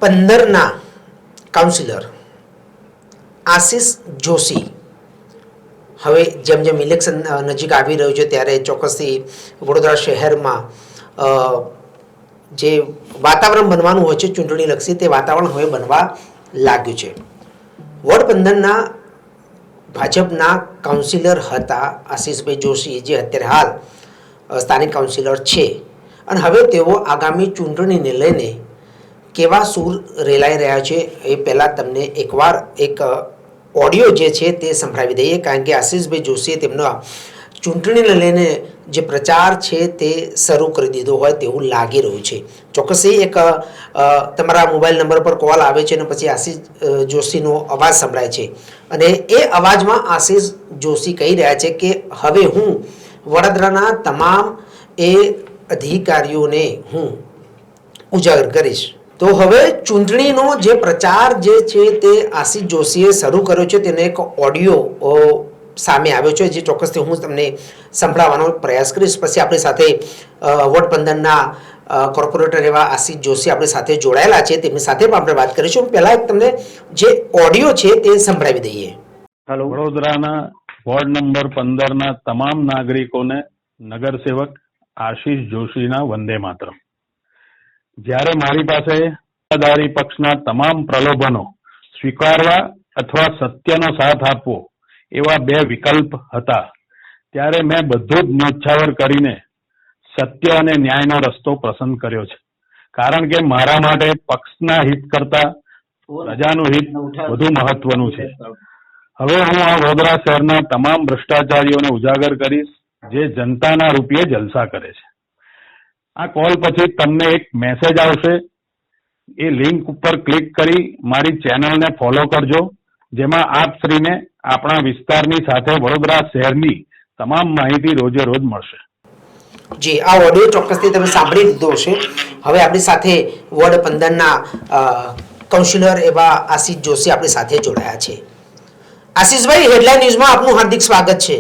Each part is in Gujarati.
15ના કાઉન્સિલર આશિષ જોશી હવે જેમ જેમ ઇલેક્શન નજીક આવી રહ્યું છે ત્યારે ચોક્કસથી વડોદરા શહેરમાં જે વાતાવરણ બનવાનું હોય છે ચૂંટણીલક્ષી તે વાતાવરણ હવે બનવા લાગ્યું છે. વોર્ડ 15ના ભાજપના કાઉન્સિલર હતા આશિષભાઈ જોશી, જે અત્યારે હાલ સ્થાનિક કાઉન્સિલર છે, અને હવે તેઓ આગામી ચૂંટણીને લઈને કેવા સૂર રેલાઈ રહ્યા છે એ પહેલાં તમને એકવાર એક ઓડિયો જે છે તે સંભળાવી દઈએ, કારણ કે આશિષભાઈ જોશીએ તેમનો ચૂંટણીને લઈને જે પ્રચાર છે તે શરૂ કરી દીધો હોય તેવું લાગી રહ્યું છે. ચોક્કસ એક તમારા મોબાઈલ નંબર પર કોલ આવે છે અને પછી આશિષ જોશીનો અવાજ સંભળાય છે, અને એ અવાજમાં આશિષ જોશી કહી રહ્યા છે કે હવે હું વડોદરાના તમામ એ અધિકારીઓને હું ઉજાગર કરીશ. તો હવે ચૂંટણીનો જે પ્રચાર જે છે તે આશિષ જોશીએ શરૂ કર્યો છે તેનો એક ઓડિયો સામે આવ્યો છે, જે ચોક્કસથી હું તમને સંભળાવવાનો પ્રયાસ કરીશ. પછી આપણી સાથે વોર્ડ 15ના કોર્પોરેટર એવા આશિષ જોશી આપણી સાથે જોડાયેલા છે, તેમની સાથે પણ આપણે વાત કરીશું. પહેલા તમને જે ઓડિયો છે તે સંભળાવી દઈએ. હેલો. વડોદરાના વોર્ડ નંબર 15ના તમામ નાગરિકોને નગરસેવક આશિષ જોશીના વંદે માતરમ. જ્યારે મારી પાસે સત્તાધારી પક્ષના તમામ પ્રલોભનો સ્વીકારવા અથવા સત્યનો સાથ આપવો એવા બે વિકલ્પ હતા, ત્યારે મેં બધું જ ન્યોછાવર કરીને સત્ય અને ન્યાયનો રસ્તો પસંદ કર્યો છે. કારણ કે મારા માટે પક્ષના હિત કરતા પ્રજાનું હિત વધુ મહત્વનું છે. હવે હું આ વડોદરા શહેરના તમામ ભ્રષ્ટાચારીઓને ઉજાગર કરીશ, જે જનતાના રૂપિયે જલસા કરે છે. આ કોલ પછી તમને એક મેસેજ આવશે, એ લિંક ઉપર ક્લિક કરી મારી ચેનલને ફોલો કરજો, જેમાં આપ શ્રીને આપણા વિસ્તારની સાથે વડોદરા શહેરની તમામ માહિતી રોજે રોજ મળશે. જી, આ ઓડિયો ચોક્કસથી તમે સાંભળી લીધો હશે. હવે આપણી સાથે વોર્ડ 15ના કાઉન્સિલર એવા આશિષ જોશી આપણી સાથે જોડાયા છે. આશિષભાઈ, હેડલાઇન ન્યૂઝમાં આપનું હાર્દિક સ્વાગત છે.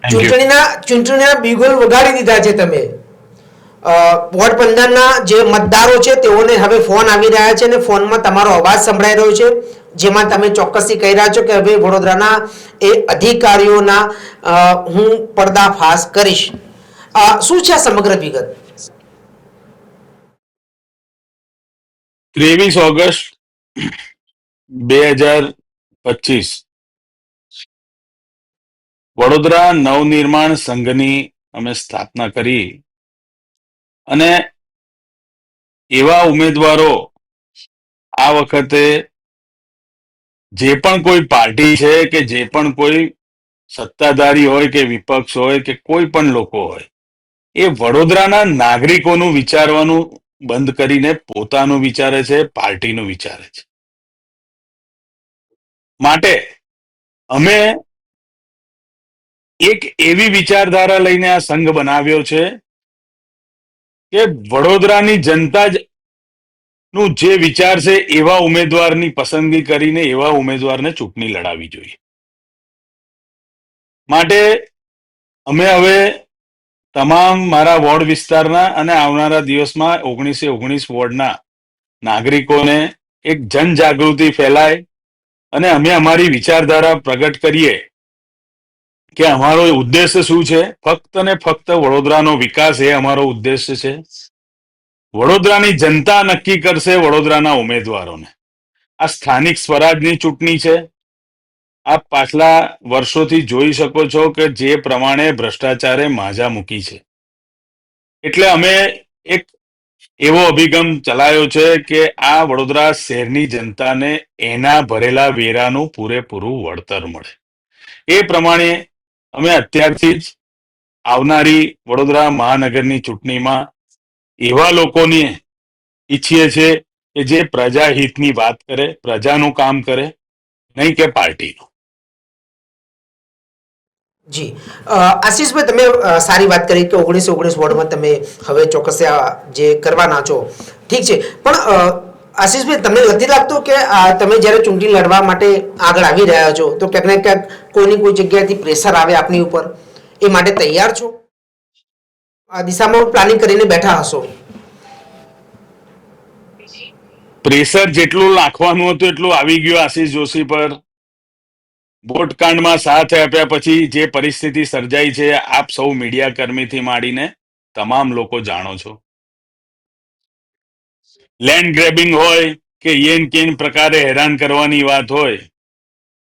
ચૂંટણીના બિગુલ વગાડી દીધા છે તમે. વોર્ડ 15ના જે મતદારો છે તેઓને હવે ફોન આવી રહ્યા છે અને ફોનમાં તમારો અવાજ સંભળાઈ રહ્યો છે, જેમાં તમે ચોક્કસથી કહી રહ્યા છો કે હવે વડોદરાના એ અધિકારીઓના હું પર્દાફાશ કરીશ. શું છે આ સમગ્ર વિગત? 23 ઓગસ્ટ 2025 વડોદરા નવનિર્માણ સંઘની અમે સ્થાપના કરી, અને એવા ઉમેદવારો આ વખતે જે પણ કોઈ પાર્ટી છે કે જે પણ કોઈ સત્તાધારી હોય કે વિપક્ષ હોય કે કોઈ પણ લોકો હોય, એ વડોદરાના નાગરિકોનું વિચારવાનું બંધ કરીને પોતાનું વિચારે છે, પાર્ટીનું વિચારે છે. માટે અમે એક એવી વિચારધારા લઈને આ સંઘ બનાવ્યો છે કે વડોદરાની જનતા જ નું જે વિચાર છે એવા ઉમેદવારની પસંદગી કરીને એવા ઉમેદવારને ચૂંટણી લડાવવી જોઈએ. માટે અમે હવે તમામ મારા વોર્ડ વિસ્તારના અને આવનારા દિવસમાં 19 વોર્ડના નાગરિકોને એક જનજાગૃતિ ફેલાય અને અમે અમારી વિચારધારા પ્રગટ કરીએ કે અમારો ઉદ્દેશ્ય શું છે. ફક્ત ને ફક્ત વડોદરાનો વિકાસ એ અમારો ઉદ્દેશ્ય છે. વડોદરાની જનતા નક્કી કરશે વડોદરાના ઉમેદવારોને. આ સ્થાનિક સ્વરાજની ચૂંટણી છે. આપ પાછલા વર્ષોથી જોઈ શકો છો કે જે પ્રમાણે ભ્રષ્ટાચારે માજા મૂકી છે. એટલે અમે એક એવો અભિગમ ચલાવ્યો છે કે આ વડોદરા શહેરની જનતાને એના ભરેલા વેરાનું પૂરેપૂરું વળતર મળે. એ પ્રમાણે અમે અત્યારથી જ આવનારી વડોદરા મહાનગરની ચૂંટણીમાં એવા લોકોને ઈચ્છીએ છીએ કે જે પ્રજાહિતની વાત કરે, પ્રજાનું કામ કરે, નહીં કે પાર્ટીનું. જી, આશિષભાઈ, તમે સારી વાત કરી કે 19 વોર્ડમાં તમે હવે ચોક્કસ જે કરવાના છો, ઠીક છે, પણ આશિષભાઈ, તમને નથી લાગતું કે તમે જ્યારે ચૂંટણી લડવા માટે આગળ આવી રહ્યા છો તો ક્યાંક ને ક્યાંક કોઈની કોઈ જગ્યાએથી પ્રેશર આવે આપની ઉપર, એ માટે તૈયાર છો? આ દિશામાં પ્લાનિંગ કરીને બેઠા હશો? પ્રેશર જેટલું નાખવાનું હતું એટલું આવી ગયું આશીષ જોશી પર. વોટકાંડમાં સાથ આપ્યા પછી જે પરિસ્થિતિ સર્જાઈ છે આપ સૌ મીડિયા કર્મીથી માંડીને તમામ લોકો જાણો છો. લેન્ડ ગ્રેબિંગ હોય કે યેન કેન પ્રકારે હેરાન કરવાની વાત હોય,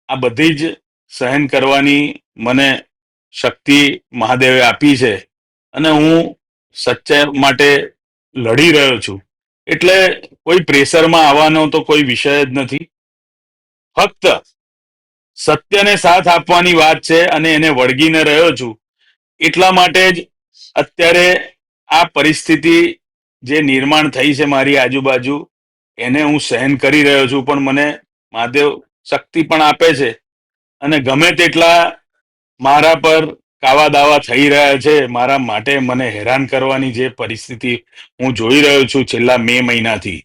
આ બધી જ સહન કરવાની મને શક્તિ મહાદેવે આપી છે અને હું સચ્ચાઈ માટે લડી રહ્યો છું. એટલે કોઈ પ્રેશરમાં આવવાનો તો કોઈ વિષય જ નથી. ફક્ત સત્યને સાથ આપવાની વાત છે અને એને વળગીને રહ્યો છું. એટલા માટે જ અત્યારે આ પરિસ્થિતિ જે નિર્માણ થઈ છે મારી આજુબાજુ એને હું સહન કરી રહ્યો છું. પણ મને મહાદેવ શક્તિ પણ આપે છે અને ગમે તેટલા મારા પર કાવા દાવા થઈ રહ્યા છે મારા માટે મને હેરાન કરવાની જે પરિસ્થિતિ હું જોઈ રહ્યો છું છેલ્લા મે મહિનાથી,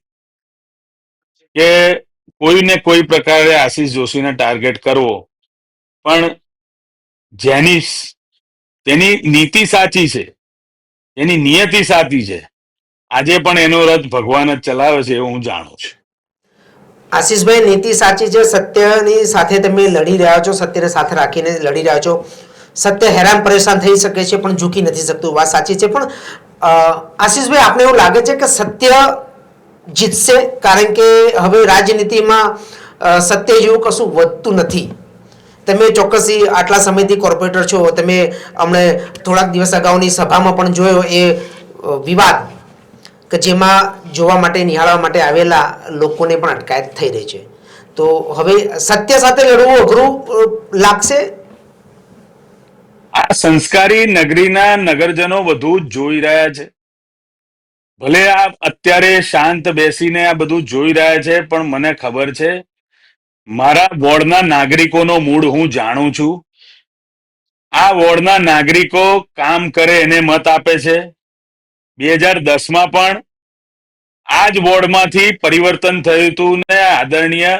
કે કોઈને કોઈ પ્રકારે આશીષ જોશીને ટાર્ગેટ કરવો, પણ તેની નીતિ સાચી છે, એની નિયતિ સાચી છે, આજે પણ એનો રથ ભગવાન જ ચલાવે છે એવું હું જાણું છું. આશીષભાઈ, નીતિ સાચી છે, સત્યની સાથે તમે લડી રહ્યા છો, સત્યને સાથે રાખીને લડી રહ્યા છો. સત્ય હેરાન પરેશાન થઈ શકે છે પણ ઝૂકી નથી શકતું, વાત સાચી છે. પણ આશીષભાઈ, આપને એવું લાગે છે કે સત્ય જીતશે? કારણ કે હવે રાજનીતિમાં સત્ય જેવું કશું વધતું નથી. તમે ચોક્કસ આટલા સમયથી કોર્પોરેટર છો, તમે હમણે થોડાક દિવસ અગાઉની સભામાં પણ જોયો એ વિવાદ કે જેમાં જોવા માટે નિહાળવા માટે આવેલા લોકોને પણ અટકાયત થઈ રહી છે. તો હવે સત્ય સાથે લડવું અઘરું લાગશે. આ સંસ્કારી નગરીના નગરજનો બધું જ જોઈ રહ્યા છે. ભલે આ અત્યારે શાંત બેસીને આ બધું જોઈ રહ્યા છે, પણ મને ખબર છે મારા વોર્ડના નાગરિકોનો મૂડ હું જાણું છું. આ વોર્ડના નાગરિકો કામ કરે એને મત આપે છે. 2010માં પણ આ જ વોર્ડમાંથી પરિવર્તન થયું હતું ને આદરણીય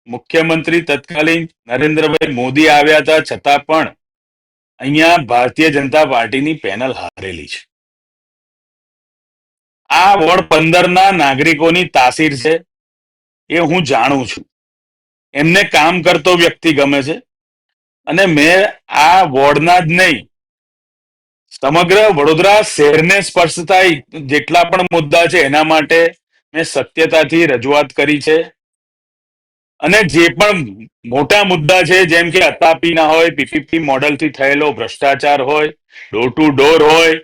મુખ્યમંત્રી તત્કાલીન નરેન્દ્રભાઈ મોદી આવ્યા હતા, છતાં પણ અહીંયા ભારતીય જનતા પાર્ટીની પેનલ હારેલી છે. આ વોર્ડ 15ના નાગરિકોની તાસીર છે એ હું જાણું છું. એમને કામ કરતો વ્યક્તિ ગમે છે અને મેં આ વોર્ડના જ નહીં સમગ્ર વડોદરા શહેરને સ્પર્શતા જેટલા પણ મુદ્દા છે એના માટે મેં સત્યતાથી રજૂઆત કરી છે. અને જે પણ મોટા મુદ્દા છે જેમ કે અતાપીના હોય, પીપીપી મોડલથી થયેલો ભ્રષ્ટાચાર હોય, ડોર ટુ ડોર હોય,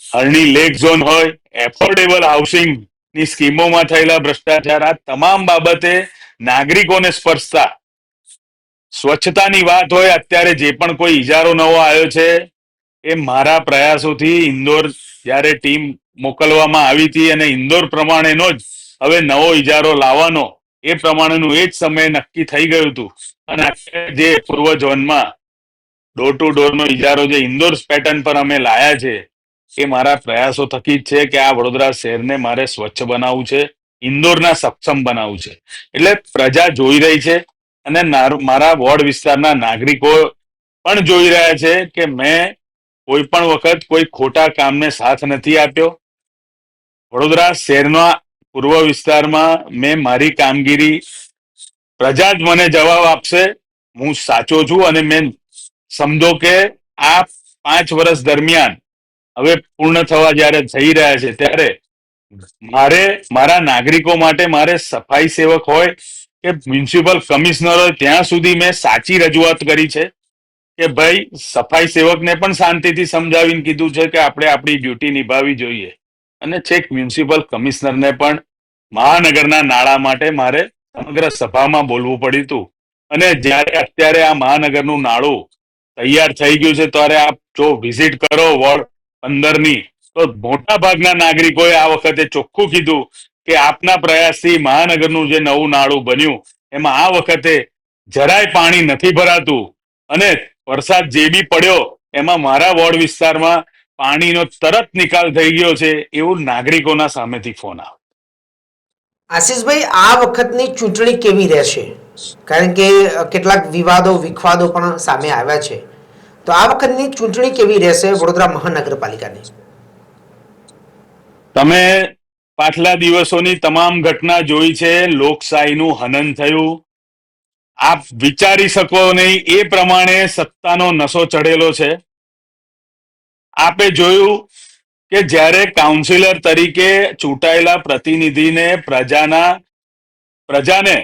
હરણી લેક ઝોન હોય, એફોર્ડેબલ હાઉસિંગની સ્કીમોમાં થયેલા ભ્રષ્ટાચાર, આ તમામ બાબતે નાગરિકોને સ્પર્શતા સ્વચ્છતાની વાત હોય, અત્યારે જે પણ કોઈ ઇજારો નવો આવ્યો છે એ મારા પ્રયાસોથી ઇન્દોર જ્યારે ટીમ મોકલવામાં આવી હતી અને ઇન્દોર પ્રમાણેનો જ હવે નવો ઇજારો લાવવાનો એ પ્રમાણેનું એ જ સમયે નક્કી થઈ ગયું હતું. અને જે પૂર્વ ઝોનમાં ડોર ટુ ડોરનો ઇજારો જે ઇન્દોર પેટર્ન પર અમે લાયા છે એ મારા પ્રયાસો થકી જ છે કે આ વડોદરા શહેરને મારે સ્વચ્છ બનાવવું છે, ઇન્દોરના સક્ષમ બનાવવું છે. એટલે પ્રજા જોઈ રહી છે અને મારા વોર્ડ વિસ્તારના નાગરિકો પણ જોઈ રહ્યા છે કે મેં કોઈ પણ વખત કોઈ ખોટા કામને સાથ નથી આપ્યો. વડોદરા શહેરના પૂર્વ વિસ્તારમાં મેં મારી કામગીરી, પ્રજા જ મને જવાબ આપશે હું સાચો છું. અને મેં સમજો કે આ 5 વર્ષ દરમિયાન હવે પૂર્ણ થવા જ્યારે થઈ રહ્યા છે ત્યારે મારે મારા નાગરિકો માટે મારે સફાઈ સેવક હોય કે મ્યુનિસિપલ કમિશનર હોય ત્યાં સુધી મેં સાચી રજૂઆત કરી છે કે ભાઈ સફાઈ સેવકને પણ શાંતિથી સમજાવીને કીધું છે કે આપણે આપણી ડ્યુટી નિભાવવી જોઈએ. અને છેક મ્યુનિસિપલ કમિશનરને પણ મહાનગરના નાળા માટે મારે સમગ્ર સભામાં બોલવું પડ્યું હતું. અને જ્યારે અત્યારે આ મહાનગરનું નાળું તૈયાર થઈ ગયું છે ત્યારે આપ જો વિઝિટ કરો વોર્ડ 15ની તો મોટા ભાગના નાગરિકોએ આ વખતે ચોખ્ખું કીધું કે આપના પ્રયાસથી મહાનગરનું જે નવું નાળું બન્યું એમાં આ વખતે જરાય પાણી નથી ભરાતું અને વરસાદ જે બી પડ્યો એમાં મારા વોર્ડ વિસ્તારમાં પાણીનો તરત નિકાલ થઈ ગયો છે એવું નાગરિકોના સામેથી ફોન આવે. આશીષભાઈ, આ વખતની ચૂંટણી કેવી રહેશે? કારણ કે કેટલાક વિખવાદો પણ સામે આવ્યા છે. તો આ વખતની ચૂંટણી કેવી રહેશે વડોદરા મહાનગરપાલિકાની? તમે પાછલા દિવસોની તમામ ઘટના જોઈ છે. લોકશાહીનું હનન થયું. આપ વિચારી શકો નહીં એ પ્રમાણે સત્તાનો નશો ચડેલો છે. આપે જોયું કે જ્યારે કાઉન્સિલર તરીકે ચૂંટાયેલા પ્રતિનિધિને પ્રજાને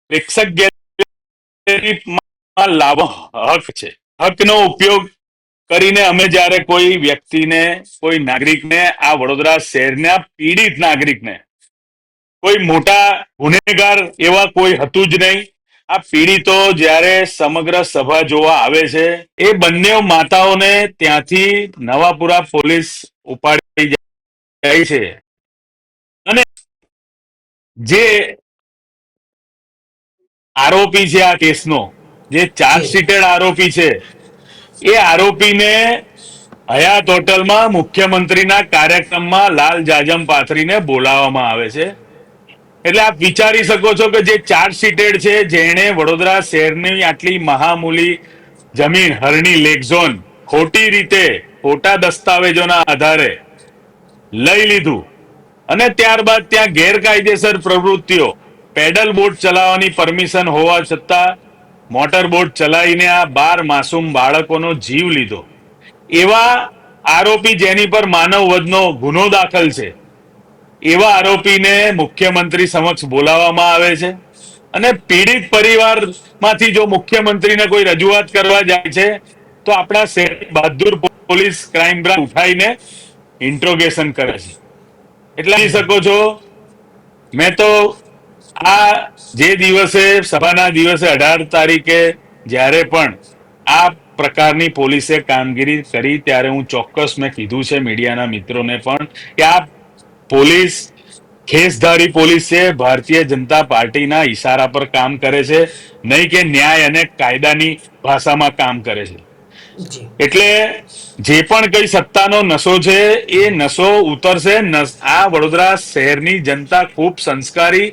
પ્રેક્ષક ગેલેરીમાં લાવવાનો હક છે. હકનો ઉપયોગ કરીને અમે જ્યારે કોઈ વ્યક્તિને, કોઈ નાગરિકને, આ વડોદરા શહેરના પીડિત નાગરિકને, કોઈ મોટા ગુનેગાર એવા કોઈ હતું જ નહીં, આ પીડિતો જ્યારે સમગ્ર સભા જોવા આવે છે, એ બંને માતાઓને ત્યાંથી નવાપુરા પોલીસ ઉપાડી જાય છે. અને જે આરોપી છે આ કેસનો, જે ચાર્જશીટેડ આરોપી છે, એ આરોપીને હયાત હોટલમાં મુખ્યમંત્રીના કાર્યક્રમમાં લાલ જાજમ પાથરીને બોલાવવામાં આવે છે. એટલે આપ વિચારી શકો છો કે જે ચાર્જશીટેડ છે, જેણે વડોદરા શહેરની આટલી મહામૂલી જમીન, હરણી લેક ઝોન ખોટી રીતે, ખોટા દસ્તાવેજોના આધારે લઈ લીધું અને ત્યારબાદ ત્યાં ગેરકાયદેસર પ્રવૃત્તિઓ, પેડલ બોટ ચલાવવાની પરમિશન હોવા છતાં મોટર બોટ ચલાવીને આ 12 માસૂમ બાળકોનો જીવ લીધો, એવા આરોપી જેની પર માનવ વધનો ગુનો દાખલ છે, એવા આરોપીને મુખ્યમંત્રી સમક્ષ બોલાવવામાં આવે છે. અને પીડિત પરિવારમાંથી જો મુખ્યમંત્રીને કોઈ રજૂઆત કરવા જાય છે, તો આપણા શહેર બહાદુર પોલીસ ક્રાઇમ બ્રાન્ચ ઉઠાઈને ઇન્ટ્રોગેશન કરે છે. એટલે કહી શકો છો, મેં તો આ જે દિવસે, સભાના દિવસે 18 તારીખે જ્યારે પણ આ પ્રકારની પોલીસે કામગીરી કરી, ત્યારે હું ચોક્કસ મેં કીધું છે મીડિયાના મિત્રોને પણ કે આ પોલીસ ખેસધારી પોલીસ છે, ભારતીય જનતા પાર્ટીના ઈશારા પર કામ કરે છે, નહીં કે ન્યાય અને કાયદાની ભાષામાં કામ કરે છે. જી એટલે જે પણ કઈ સત્તાનો નશો છે, એ નશો ઉતરશે. આ વડોદરા શહેરની જનતા ખૂબ સંસ્કારી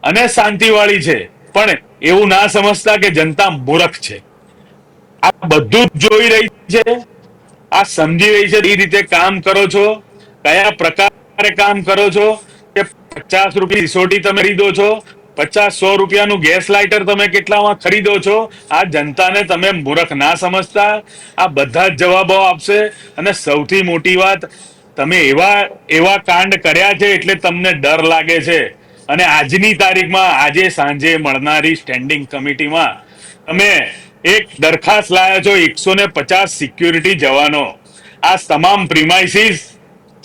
અને શાંતિવાળી છે, પણ એવું ના સમજતા કે જનતા મૂર્ખ છે. આ બધું જ જોઈ રહી છે, આ સમજી રહી છે. એ રીતે કામ કરો છો, કયા પ્રકારે કામ કરો છો, કે 50 રૂપિયા સિસોટી તમે ખરીદો છો, 50-100 રૂપિયાનું ગેસ લાઇટર તમે કેટલામાં ખરીદો છો. આ જનતાને તમે મૂર્ખ ના સમજતા. આ બધા જ જવાબો આપશે. અને સૌથી મોટી વાત, તમે એવા કાંડ કર્યા છે એટલે તમને ડર લાગે છે. અને આજની તારીખમાં, આજે સાંજે મળનારી સ્ટેન્ડિંગ કમિટીમાં તમે એક દરખાસ્ત લાયા છો, 150 સિક્યુરિટી જવાનો. આ તમામ પ્રિમાઇસીસ,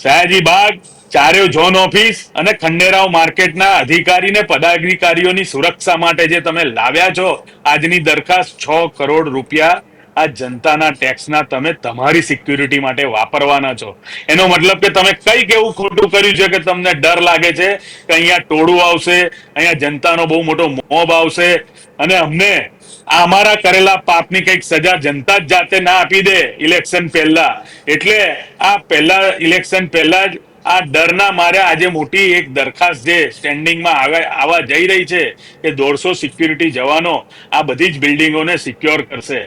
સયાજી બાગ, ચારેય ઝોન ઓફિસ અને ખંડેરાવ માર્કેટના અધિકારી ને પદાધિકારીઓની સુરક્ષા માટે જે તમે લાવ્યા છો, આજની દરખાસ્ત 6 કરોડ રૂપિયા આ જનતાના ટેક્સના તમે તમારી સિક્યુરિટી માટે વાપરવાના છો. એનો મતલબ કે તમે કઈક એવું ખોટું કર્યું છે કે તમને ડર લાગે છે કે અહીંયા ટોળું આવશે, અહીંયા જનતાનો બહુ મોટો મોબ આવશે અને અમને અમારા કરેલા પાપની કઈક સજા જનતા જ જાતે ના આપી દે ઇલેક્શન પહેલા. એટલે આ ઇલેક્શન પહેલા જ આ ડરના મારે આજે મોટી એક દરખાસ્ત જે સ્ટેન્ડિંગમાં આવવા જઈ રહી છે કે 150 સિક્યુરિટી જવાનો આ બધી જ બિલ્ડિંગોને સિક્યોર કરશે.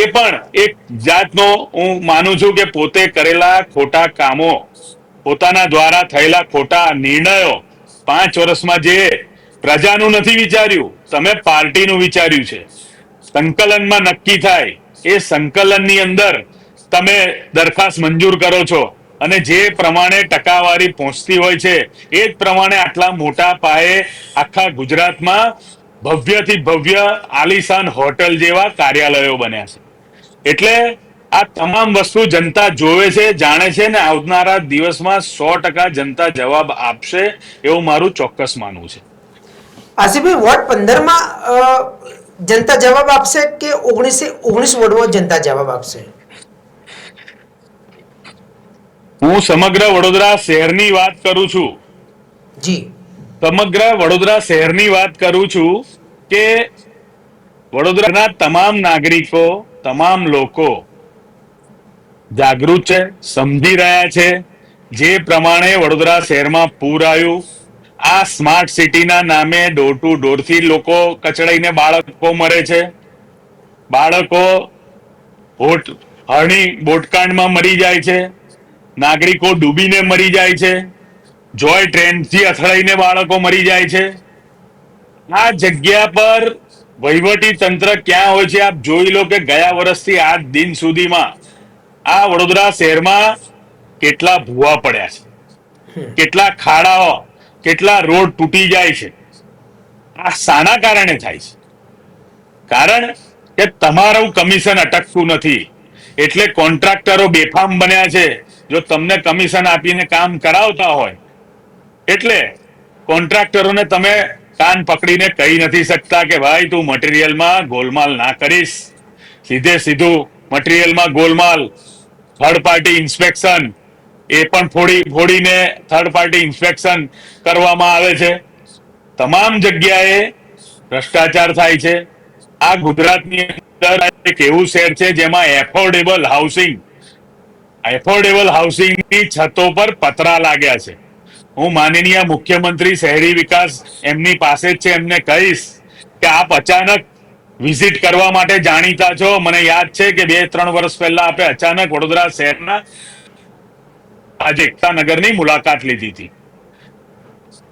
એ પણ એક જાતનો હું માનું છું કે પોતે કરેલા ખોટા કામો, પોતાના દ્વારા થયેલા ખોટા નિર્ણયો, 5 વર્ષમાં જે પ્રજાનું નથી વિચાર્યું, તમે પાર્ટીનું વિચાર્યું છે. સંકલનમાં નક્કી થાય, એ સંકલનની અંદર તમે દરખાસ્ત મંજૂર કરો છો અને જે પ્રમાણે ટકાવારી પહોંચતી હોય છે, એ જ પ્રમાણે આટલા મોટા પાયે આખા ગુજરાતમાં ભવ્યથી ભવ્ય આલિશાન હોટલ જેવા કાર્યાલયો બન્યા છે. એટલે આ તમામ વસ્તુ જનતા જોવે છે, જાણે છે, ને આવનારા દિવસમાં 100% જનતા જવાબ આપશે એવું મારું ચોક્કસ માનવું છે. આસિફભાઈ, વોર્ડ 15માં જનતા જવાબ આપશે કે 19 વોર્ડમાં જનતા જવાબ આપશે? હું સમગ્ર વડોદરા શહેરની વાત કરું છું. જી, સમગ્ર વડોદરા શહેરની વાત કરું છું કે વડોદરાના તમામ નાગરિકો, તમામ લોકો જાગૃત છે, સમજી રહ્યા છે. જે પ્રમાણે વડોદરા શહેરમાં પૂર આવ્યું, આ સ્માર્ટ સિટીના નામે ડોર ટુ ડોરથી લોકો કચડાઈને બાળકો મરે છે, બાળકો હરણી બોટકાંડમાં મરી જાય છે, નાગરિકો ડૂબીને મરી જાય છે. જોય ટ્રેનથી અથડાઈને બાળકો મરી જાય છે. આ જગ્યા પર વહીવટી તંત્ર ક્યાં હોય છે? આપ જોઈ લો કે ગયા વર્ષથી આજ દિન સુધીમાં આ વડોદરા શહેરમાં કેટલા ભૂવા પડ્યા છે, કેટલા ખાડાઓ, કેટલા રોડ તૂટી જાય છે. આ શાના કારણે થાય છે? કારણ કે તમારું કમિશન અટકતું નથી, એટલે કોન્ટ્રાક્ટરો બેફામ બન્યા છે. જો તમને કમિશન આપીને કામ કરાવતા હોય એટલે કોન્ટ્રાક્ટરોને તમે કાન પકડીને કહી નથી શકતા કે ભાઈ તું મટીરિયલમાં ગોલમાલ ના કરીશ. સીધે સીધું મટીરિયલમાં ગોલમાલ, થર્ડ પાર્ટી ઇન્સ્પેક્શન એ પણ ફોડીને થર્ડ પાર્ટી ઇન્સ્પેક્શન કરવામાં આવે છે. તમામ જગ્યાએ ભ્રષ્ટાચાર થાય છે. આ ગુજરાતની અંદર એક એવું શહેર છે જેમાં એફોર્ડેબલ હાઉસિંગની છતો પર પતરા લાગ્યા છે. હું માનનીય મુખ્યમંત્રી શહેરી વિકાસ એમની પાસે જ છે, એમને કહીશ કે આપ અચાનક વિઝિટ કરવા માટે જાણીતા છો. મને યાદ છે કે 2-3 વર્ષ પહેલા આપણે અચાનક વડોદરા શહેરના આજે એકતા નગરની મુલાકાત લીધી હતી.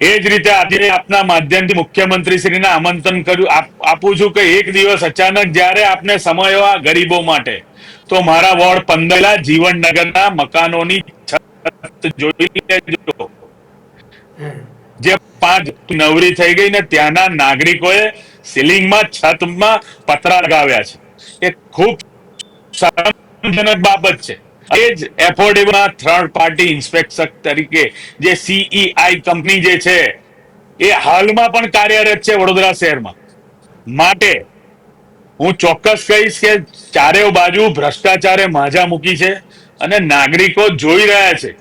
એ જ રીતે આજે આપના માધ્યમથી મુખ્યમંત્રી શ્રીને આમંત્રણ આપું છું કે એક દિવસ અચાનક જ્યારે આપને સમય હોય આ ગરીબો માટે, તો મારા વોર્ડ 15 જીવનનગરના મકાનોની છત જોઈ લેજો. જે 5 નવરી થઈ ગઈ ને ત્યાંના નાગરિકોએ સીલિંગમાં છતમાં પતરા લગાવ્યા છે. એ ખૂબ શરમજનક બાબત છે. એ જ એફોર્ડેબલ થર્ડ પાર્ટી ઇન્સ્પેક્ટર તરીકે જે CEI કંપની જે છે એ હાલમાં પણ કાર્યરત છે વડોદરા શહેરમાં. માટે હું ચોક્કસ કહીશ કે ચારે બાજુ ભ્રષ્ટાચારે માજા મૂકી છે અને નાગરિકો જોઈ રહ્યા છે.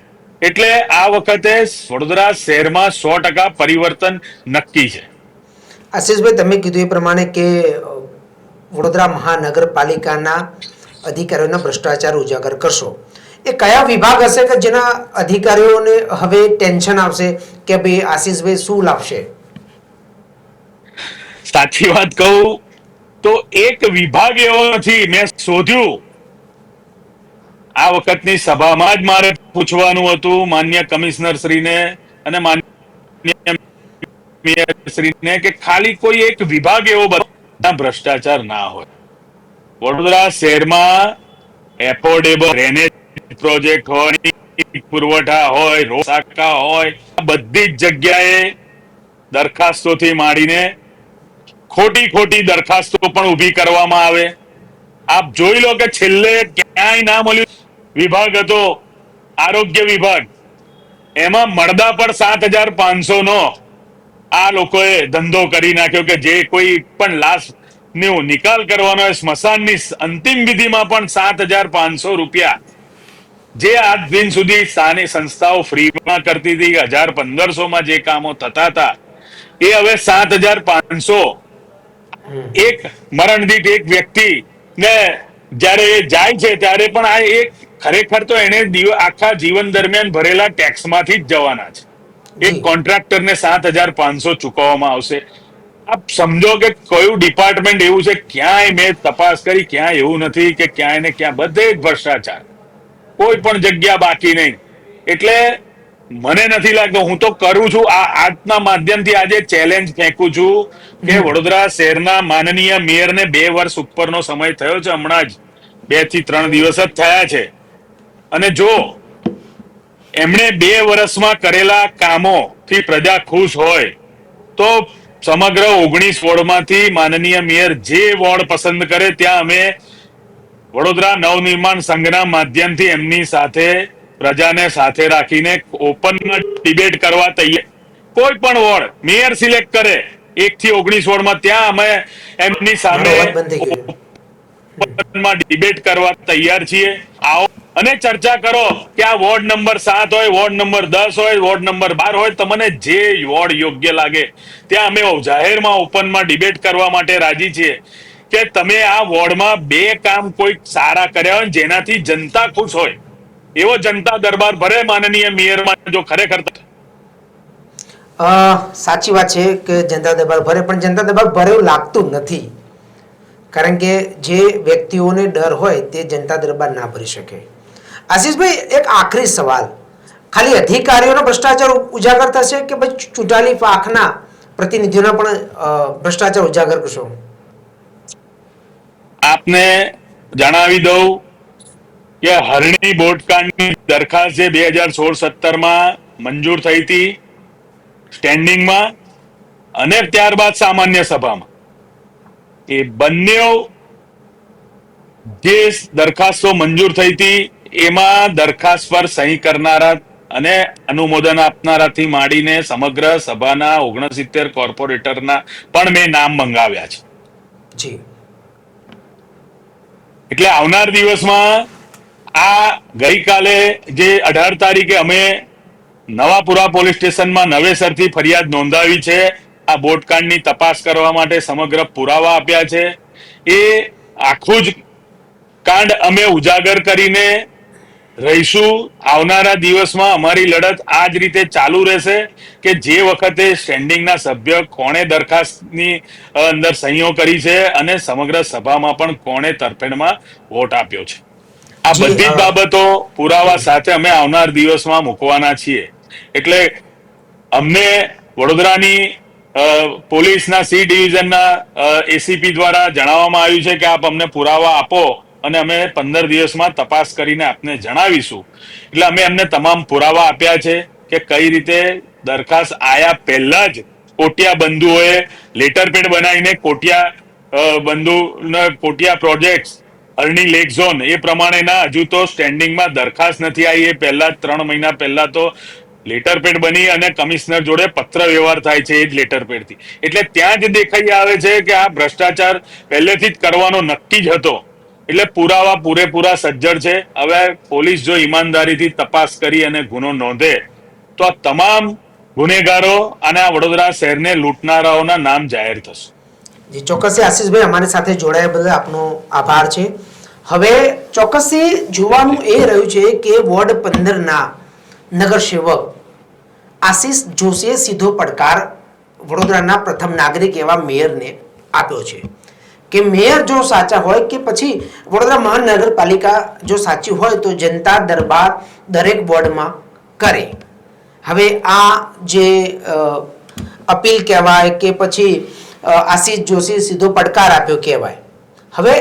એટલે આ વખતે વડોદરા શહેરમાં 100% પરિવર્તન નક્કી છે. આશીષભાઈ, તમે કીધું એ પ્રમાણે કે વડોદરા મહાનગરપાલિકાના અધિકારીઓના ભ્રષ્ટાચાર ઉજાગર કરશો. એ કયા વિભાગ હશે કે જેના અધિકારીઓને હવે ટેન્શન આવશે કે ભાઈ આશીષભાઈ શું લાવશે? સાચી વાત કહું તો એક વિભાગ એવો નથી. મેં શોધ્યું, આ વખતની સભામાં જ મારે પૂછવાનું હતું માન્ય કમિશનર શ્રીને અને માન્ય મેયર શ્રીને કે ખાલી કોઈ એક વિભાગ એવો બધા ભ્રષ્ટાચાર ના હોય. વડોદરા શહેરમાં એફોર્ડેબલ ડ્રેનેજ પ્રોજેક્ટ હોય, પુરવઠા હોય, રોડ શાખા હોય, બધી જ જગ્યાએ દરખાસ્તોથી માંડીને ખોટી દરખાસ્તો પણ ઉભી કરવામાં આવે. આપ જોઈ લો કે છેલ્લે ક્યાંય ના મળ્યું વિભાગ હતો આરોગ્ય વિભાગ, એમાં મળદા પર 7,500 નો આ લોકોએ ધંધો કરી નાખ્યો કે જે કોઈ પણ લાશ નો નિકાલ કરવાનો હોય સ્મશાનની અંતિમ વિધિમાં પણ 7,500 રૂપિયા, જે આજ દિન સુધી સ્થાનિક સંસ્થાઓ ફ્રીમાં કરતી હતી, 1,000-1,500 માં જે કામો થતા હતા એ હવે 7,500 એક મરણ દીઠ એક વ્યક્તિ ને જયારે એ જાય છે ત્યારે પણ આ એક ખરેખર તો એને આખા જીવન દરમિયાન ભરેલા ટેક્સમાંથી જ જવાના છે. એક કોન્ટ્રાક્ટરને 7,500 ચૂકવવામાં આવશે. આપ સમજો કે કયું ડિપાર્ટમેન્ટ એવું છે? ક્યાંય મેં તપાસ કરી, ક્યાંય એવું નથી કે ક્યાંય ને ક્યાં બધે જ ભ્રષ્ટાચાર, કોઈ પણ જગ્યા બાકી નહીં. એટલે મને નથી લાગતું, હું તો કરું છું આ આજના માધ્યમથી આજે ચેલેન્જ ફેંકું છું કે વડોદરા શહેરના માનનીય મેયરને 2 વર્ષ ઉપરનો સમય થયો છે, હમણાં જ 2 થી 3 દિવસ જ થયા છે. અને જો એમણે 2 વર્ષમાં કરેલા કામોથી પ્રજા ખુશ હોય તો સમગ્ર 19 વોર્ડમાંથી માનનીય મેયર જે વોર્ડ પસંદ કરે ત્યાં અમે વડોદરા નવનિર્માણ સંઘના માધ્યમથી એમની સાથે પ્રજાને સાથે રાખીને ઓપનમાં ડિબેટ કરવા તૈયાર. કોઈ પણ વોર્ડ મેયર સિલેક્ટ કરે 1 થી 19 વોર્ડમાં, ત્યાં અમે એમની સામે ઓપનમાં ડિબેટ કરવા તૈયાર છીએ. આવો અને ચર્ચા કરો કે આ વોર્ડ નંબર 7 હોય, વોર્ડ નંબર 10 હોય, વોર્ડ નંબર 12 હોય, તમને જે વોર્ડ યોગ્ય લાગે ત્યાં અમે જાહેરમાં ઓપનમાં ડિબેટ કરવા માટે રાજી છીએ કે તમે આ વોર્ડમાં 2 કામ કોઈ સારા કર્યા હોય જેનાથી જનતા ખુશ હોય એવો જનતા દરબાર ભરે માનનીય મેયરમાં. જો ખરેખર સાચી વાત છે કે જનતા દરબાર ભરે, પણ જનતા દરબાર ભરે એવું લાગતું નથી. કારણ કે જે વ્યક્તિઓને ડર હોય તે જનતા દરબાર ના ભરી શકે. આશીષભાઈ, એક આખરી સવાલ, ખાલી અધિકારીઓનો ભ્રષ્ટાચાર ઉજાગર થશે કે પછી ચૂંટાયેલી પાંખના પ્રતિનિધિઓના પણ ભ્રષ્ટાચાર ઉજાગર કરશો? આપને જણાવી દઉં કે હરણી બોટકાંડની દરખાસ્ત જે 2016-17 મંજૂર થઈ હતી સ્ટેન્ડિંગમાં અને ત્યારબાદ સામાન્ય સભામાં, એ બંને જે દરખાસ્તો મંજૂર થઈ હતી એમાં દરખાસ્ત પર સહી કરનારા અને અનુમોદન આપનારાથી માંડીને સમગ્ર સભાના 69 કોર્પોરેટરના પણ મેં નામ મંગાવ્યા છે. જી. એટલે આવનાર દિવસમાં આ ગઈકાલે જે 18 તારીખે અમે નવાપુરા પોલીસ સ્ટેશનમાં નવેસરથી ફરિયાદ નોંધાવી છે. આ બોટકાંડની તપાસ કરવા માટે સમગ્ર પુરાવા આપ્યા છે. એ આખું જ કાંડ અમે ઉજાગર કરીને રહીશું. આવનારા દિવસમાં અમારી લડત આ જ રીતે ચાલુ રહેશે કે જે વખતે સ્ટેન્ડિંગના સભ્ય કોણે દરખાસ્તની અંદર સહીઓ કરી છે અને સમગ્ર સભામાં પણ કોણે તરફેણમાં વોટ આપ્યો છે, આ બધી જ બાબતો પુરાવા સાથે અમે આવનાર દિવસમાં મૂકવાના છીએ. એટલે અમને વડોદરાની પોલીસના સી ડિવિઝનના એસીપી દ્વારા જણાવવામાં આવ્યું છે કે આપ અમને પુરાવા આપો અને અમે 15 દિવસમાં તપાસ કરીને આપને જણાવીશું. એટલે અમે એમને તમામ પુરાવા આપ્યા છે કે કઈ રીતે દરખાસ્ત આયા પહેલા જ કોટિયા બંધુઓએ લેટરપેડ બનાવીને Kotiya project earning lake zone એ પ્રમાણેના હજુ તો સ્ટેન્ડિંગમાં દરખાસ્ત નથી આવી. એ પહેલા 3 મહિના પહેલા તો લેટરપેડ બની અને કમિશનર જોડે પત્ર વ્યવહાર થાય છે એ જ લેટરપેડથી. એટલે ત્યાં જ દેખાઈ આવે છે કે આ ભ્રષ્ટાચાર પહેલેથી જ કરવાનો નક્કી જ હતો. એટલે પુરાવા પૂરેપૂરા સજ્જડ છે. હવે પોલીસ જો ઈમાનદારીથી તપાસ કરી અને ગુનો નોંધે તો આ તમામ ગુનેગારો અને આ વડોદરા શહેરને લૂંટનારાઓના નામ જાહેર થશે. જી, ચોક્કસથી આશીષભાઈ અમારી સાથે જોડાયા બદલ આપનો આભાર છે. હવે ચોક્કસથી જોવાનું એ રહ્યું છે કે વોર્ડ 15ના નગરસેવક આશીષ જોશીએ સીધો પડકાર વડોદરાના પ્રથમ નાગરિક એવા મેયરને આપ્યો છે કે મેયર જો સાચા હોય કે પછી વડોદરા મહાનગરપાલિકા જો સાચી હોય તો જનતા દરબાર દરેક વોર્ડમાં કરે. હવે આ જે અપીલ કહેવાય કે પછી આશીષ જોશી સીધો પડકાર આપ્યો કહેવાય. હવે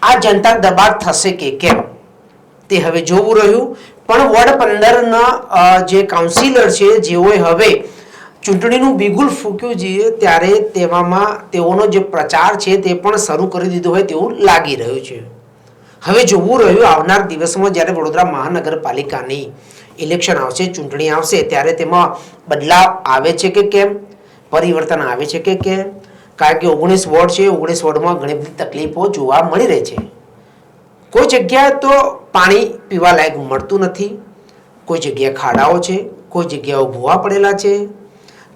આ જનતા દરબાર થશે કે કેમ તે હવે જોવું રહ્યું. પણ વોર્ડ 15ના જે કાઉન્સિલર છે જેઓએ હવે ચૂંટણીનું બિગુલ ફૂક્યું છે ત્યારે તેઓનો જે પ્રચાર છે તે પણ શરૂ કરી દીધો હોય તેવું લાગી રહ્યું છે. હવે જોવું રહ્યું આવનાર દિવસમાં જ્યારે વડોદરા મહાનગરપાલિકાની ઇલેક્શન આવશે, ચૂંટણી આવશે, ત્યારે તેમાં બદલાવ આવે છે કે કેમ, પરિવર્તન આવે છે કે કેમ. કારણ કે 19 વોર્ડ છે, 19 વોર્ડમાં ઘણી બધી તકલીફો જોવા મળી રહી છે. કોઈ જગ્યાએ તો પાણી પીવા લાયક મળતું નથી, કોઈ જગ્યાએ ખાડાઓ છે, કોઈ જગ્યાઓ ભૂવા પડેલા છે.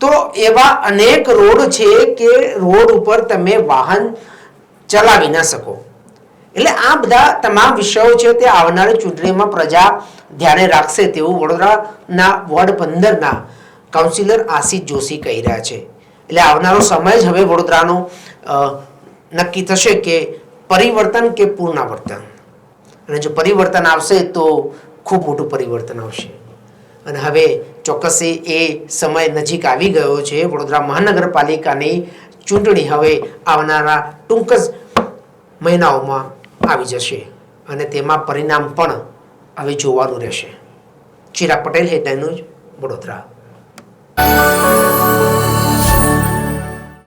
તો એવા અનેક રોડ છે કે રોડ ઉપર તમે વાહન ચલાવી ના શકો. એટલે આ બધા તમામ વિષયો છે તે આવનારી ચૂંટણીમાં પ્રજા ધ્યાને રાખશે તેવું વડોદરાના વોર્ડ 15ના કાઉન્સિલર આશીષ જોશી કહી રહ્યા છે. એટલે આવનારો સમય જ હવે વડોદરાનો નક્કી થશે કે પરિવર્તન કે પુનરાવર્તન. અને જો પરિવર્તન આવશે તો ખૂબ મોટું પરિવર્તન આવશે. અને હવે ચોક્કસથી એ સમય નજીક આવી ગયો છે. વડોદરા મહાનગરપાલિકાની ચૂંટણી હવે આવનારા ટૂંક જ મહિનાઓમાં આવી જશે અને તેમાં પરિણામ પણ હવે જોવાનું રહેશે. Chirag Patel, headline news, Vadodara.